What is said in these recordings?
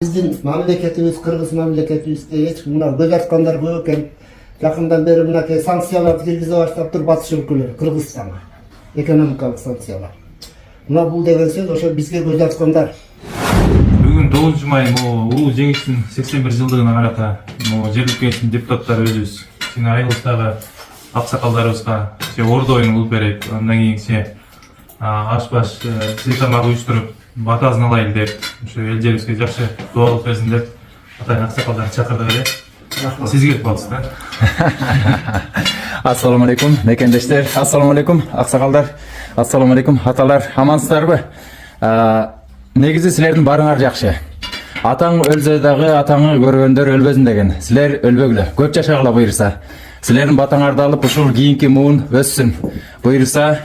Биздин мамлекетибиз, Кыргыз мамлекетибизде эч мына көз ачкандар көп экен. Жакындан бери мынакей санкцияларды киргизе баштаптыр батыш өлкөлөр, Кыргызстанга. Экономикалык санкциялар. Мына бул деген сөз ошо бизге көз ачкандар. Бүгүн 9 май улуу жеңиштин 81 жылдыгына карата жергиликтүү кеңештин депутаттары өзүбүз сени айылыбыздагы аксакалдарыбызга ордо оюн кылып берейик. Андан кийин аш-баш сыйтамак уюштуруп батасын алайын деп, ошо эл жерибизге жакшы дуа кылып берсин деп атайын аксакалдарды чакырдык эле. Сиз келип калдыңыз да. Ассаламу алейкум мекендештер, ассаламу алейкум аксакалдар, ассаламу алейкум аталар, амансыздарбы? Негизи силердин барыңар жакшы. Атаң өлсө дагы атаңы көргөндөр өлбөсүн деген. Силер өлбөгүлө, көп жашагыла буйрса. Силердин батаңарды алып ушул кийинки муун өссүн. Буйрса,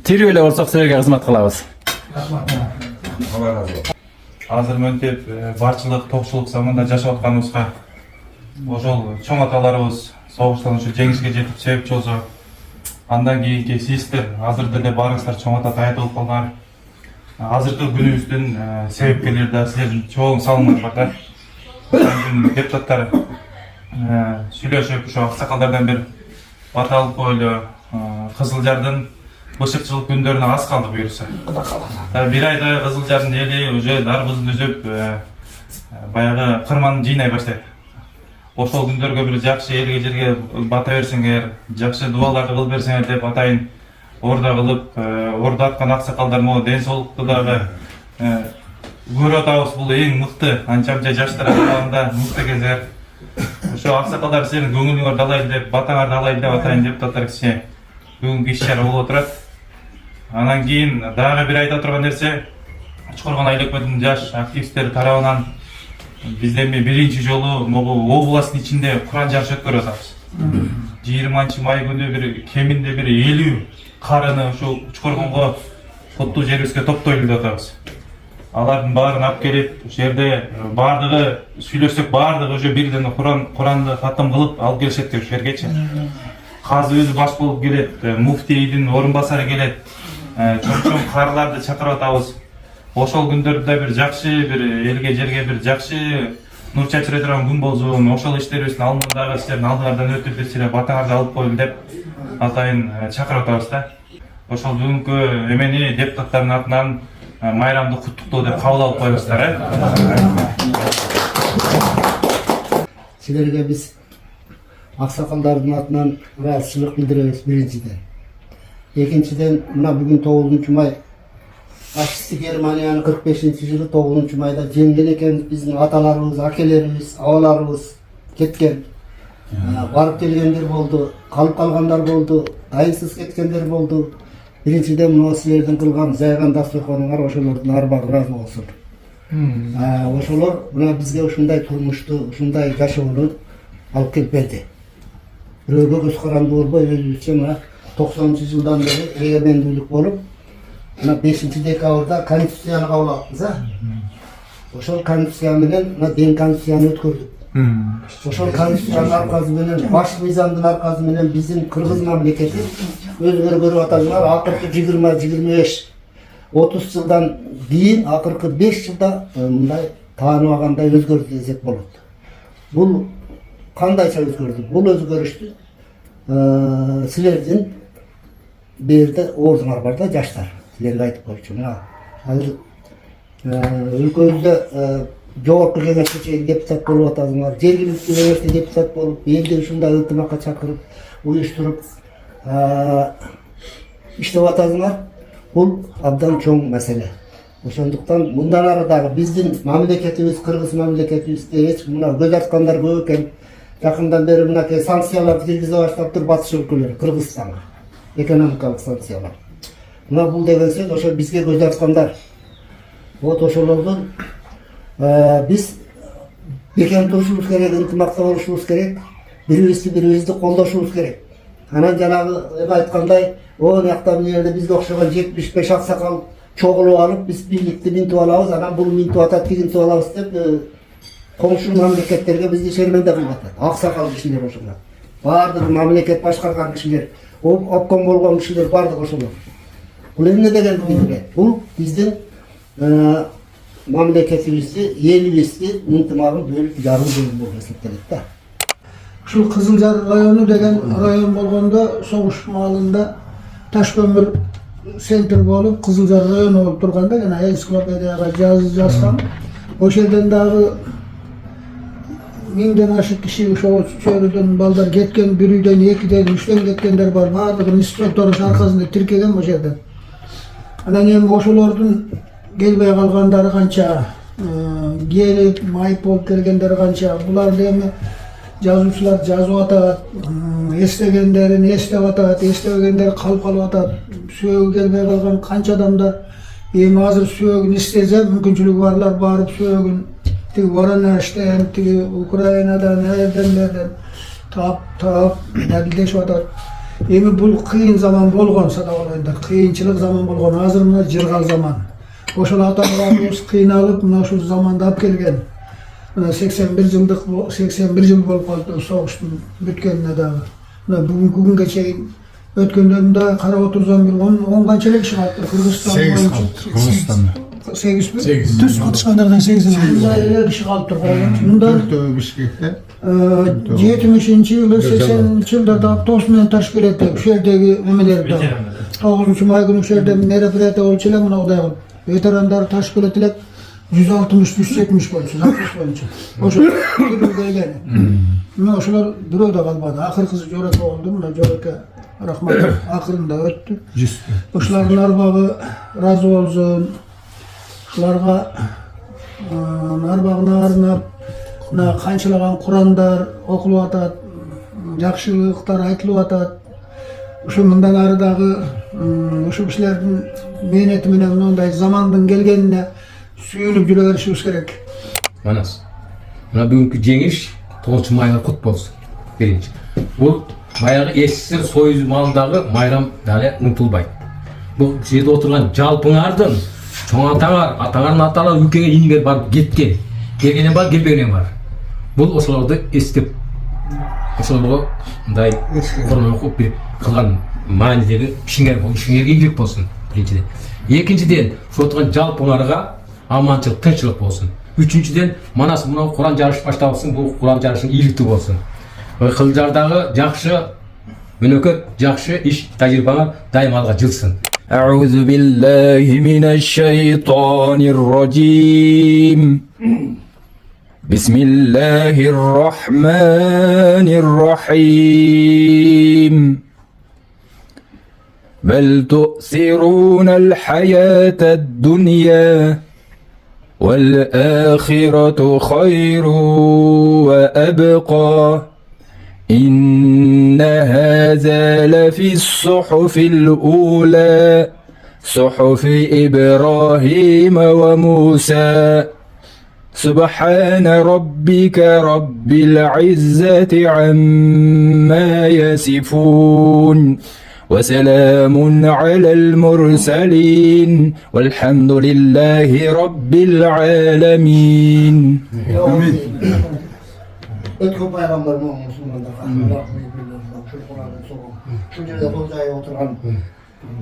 тирүү эле болсок силерге кызмат кылабыз. Азыр мынтип барчылык, токчулук заманда жашап атканыбызга ошол чоң аталарыбыз согуштан ушу жеңишке жетип себепчи болсо, андан кийинки сиздер азыр деле барыңыздар чоң ата таят болуп калган. Азыркы күнүбүздүн себепкерлери да силердин чоң салымыңар бар да. Бүгүн депутаттар сүйлөшүп ошо аксакалдардан бир бата алып койлу. Кызылжардын бышыкчылык күндөрүнө аз калды буюрса. Бир айда Кызылжардын эли уже дарбызын үзүп, баягы кырманын жыйнай баштайт. Ошол күндөргө бир жакшы элге жерге бата берсеңер, жакшы дубаларды кылып берсеңер деп атайын орда кылып, орда аткан аксакалдар могу ден соолукту дагы көрүп атабыз. Бул эң мыкты, анча-мынча жаштар атканда мыкты кезер. Ошо аксакалдар силердин көңүлүңөрдү алайын деп, батаңарды алайын деп атайын депутаттар киши бүгүнкү иш-чара болуп отурат. Анан кийин дагы бир айта турган нерсе, Чукурган айыл өкмөтүнүн жаш активисттери тарабынан бизден биринчи жолу могу областтын ичинде Куран жагышы өткөрүп атабыз. 20 май күнү бир кеминде бир 50 карыны ушу Чукурганга коттуу жерибизге топтойлу деп атабыз. Алардын баарын алып келип, ошол жерде баардыгы сүйлөшсөк баардыгы уже бирден Куранды катым кылып алып келишет ушул жергечи. Казы өзү баш болуп келет, муфтийдин орун басары келет. Чоң карыларды чакырып атабыз. Ошол күндөрдө бир жакшы, бир элге жерге бир жакшы нур чачыра турган күн болсун. Ошол иштерибиздин алдында дагы силердин алдыңардан өтүп бир силер батаңарды алып коелу деп атайын чакырып атабыз да. Ошол бүгүнкү эмени депутаттардын атынан майрамды куттуктоо деп кабыл алып коебуздар. Силерге биз аксакалдардын атынан ыраазычылык билдиребиз биринчиден. Экинчиден, мына бүгүн 9 май фашистти Германиянын 45-жылы 9 майда жеңген экен. Биздин аталарыбыз, акелерибиз, абаларыбыз кеткен. Барып келгендер болду, калып калгандар болду, дайынсыз кеткендер болду. Биринчиден мына силердин кылган жайган дасторконуңар ошолордун арбагы ыраазы болсун. Ошолор мына бизге ушундай турмушту, ушундай жашоону алып келип берди. Бирөөгө көз каранды болбой өзүбүзчө мына 90-жылдан бери эгемендүүлүк болуп, мына 5-декабрда конституцияны кабыл алыппыз. Ошол конституция менен мына ден конституцияны өткөрдүк. Ошол конституциянын аркасы менен, баш мыйзамдын аркасы менен биздин Кыргыз мамлекети өзүңөр көрүп атасыңар, акыркы 20-25-30 жылдан кийин акыркы 5 жылда мындай тааныбагандай өзгөрдү десек болот. Бул кандайча өзгөрдү? Бул өзгөрүштү силердин берде ордуңар бар да, жаштар. Силерге айтып коечу. Азыр өлкөбүздө жогорку кеңешке чейин депутат болуп атасыңар, жергиликтүү кеңеште депутат болуп, элди ушундай ынтымакка чакырып, уюштуруп иштеп атасыңар. Бул абдан чоң маселе. Ошондуктан мындан ары дагы биздин мамлекетибиз, Кыргыз мамлекетибизде эч мына көз ачкандар көп экен. Жакындан бери мынакей санкцияларды киргизе баштаптыр батыш өлкөлөр, Кыргызстанга. Экономикалык санкциялар. Мына бул деген сөз ошо бизге көз ачкандар. Вот ошолордун биз бекем турушубуз керек, ынтымакта болушубуз керек, бирибизди колдошубуз керек. Анан жанагы айткандай, мыякта бул жерде бизге окшогон 75 аксакал чогулуп алып, биз бийликти минтип алабыз, анан бул минтип атат, тигинтип алабыз деп коңшу мамлекеттерге бизди шерменде кылып атат. Аксакал кишилер ошолор. Бардыгы мамлекет башкарган кишилер, обком болгон кишилер бардыгы ошолор. Бул эмне деген билбейт. Бул биздин mamleketimizni, elimizni ынтымагын bölüp jarуу bölüm эсептелет да. Ушул Кызылжар району деген район болгондо согуш маалында Ташкөмүр центр болуп, Кызылжар району болуп турганда жана энциклопедияга жазган. Ошол жерден дагы 1000ден ашык киши ошол чөйрөдөн балдар кеткен, 1 үйдөн, 2ден, 3дөн кеткендер бар. Бардыгын инспектордун аркасында тиркеген ошол жерде. Анан эми ошолордун келбей калгандары канча, келип майып болуп келгендер канча, буларды эми жазуучулар жазып атат, эстегендерин эстеп атат, эстебегендер калып атат. Сөөгү келбей калган канча адамдар эми азыр сөөгүн истесе, мүмкүнчүлүгү барлар барып сөөгүн тиги Воронежден, тиги Украинадан, элден таап далилдешип атат. Эми бул кыйын заман болгон, садагылайдар, кыйынчылык заман болгон. Азыр мына жыргал заман. Ошол ата-бабабыз кыйналып мына ушул заманда алып келген. 81 жыл болуп калды согуштун бүткөнүнө дагы. Мына бүгүнкү күнгө чейин өткөндөрүндө карап отурсам бир 10 канча эле киши калыптыр. Кыргызстан боюнча 8 түз катышкандардан 8 эле киши калыптыр. Мында Бишкекте 70-жылы 80-жылдарда автобус менен таш келет. Ушул жердеги эмелерде 9-май күнү ушул жерде мероприятие болчу эле мынагыдай кылып. Ветерандар таш келет элек 160-170 болчу, запись боюнча. Ошо бирөө келген. Мына ошолор бирөө да калбады. Акыркысы жороке болду, мына жороке рахмат акырында өттү. Ошолордун арбагы разы болсун. Ушуларга арбагына арнап мына канчалаган Курандар окулуп атат, жакшылыктар айтылып атат. Ошо мындан ары дагы ошол кишилердин мээнети менен мындай замандын келгенине сүйүнүп жүрө беришибиз керек. Манас. Мына бүгүнкү жеңиш 9-майга кут болсун. Биринчи. Бул баягы СССР союз маалындагы майрам дагы унутулбайт. Бул жерде отурган жалпыңардын чоң атаңардын аталары өлкөгө ийиңер барып кеткен. Келгенен бар, келбегенен бар. Бул ошолорду эстеп, ошолорго мындай кормоо бир кылган маанидеги ишиңерге ийгилик болсун. Биринчиден. Экинчиден, ошо отурган жалпыңарга аманчылык, тынччылык болсун. Үчүнчүдөн, манас мына Куран жарышы башталсын, бул Куран жарышын ийгиликтүү болсун. Кылжардагы жакшы өнөкөт, жакшы иш тажрыйбаңар дайым алга жылсын. أعوذ بالله من الشيطان الرجيم بسم الله الرحمن الرحيم بل تؤثرون الحياة الدنيا والآخرة خير وأبقى إن هذا لفي الصحف الأولى صحف إبراهيم وموسى سبحان ربك رب العزة عما يصفون وسلام على المرسلين والحمد لله رب العالمين. Ötkü peygamber Muhammed şu yerde Hocaa'ya oturan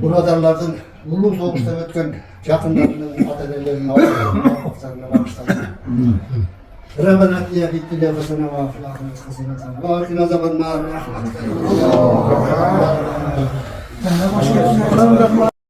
buradarlardan ulug' soğuşta ötken yakınlarının ata-enelerinin ağabeylerine bağışlandı. Rabbena atina fid dunya hasanatan wa fil akhirati hasanatan wa qina azaban nar.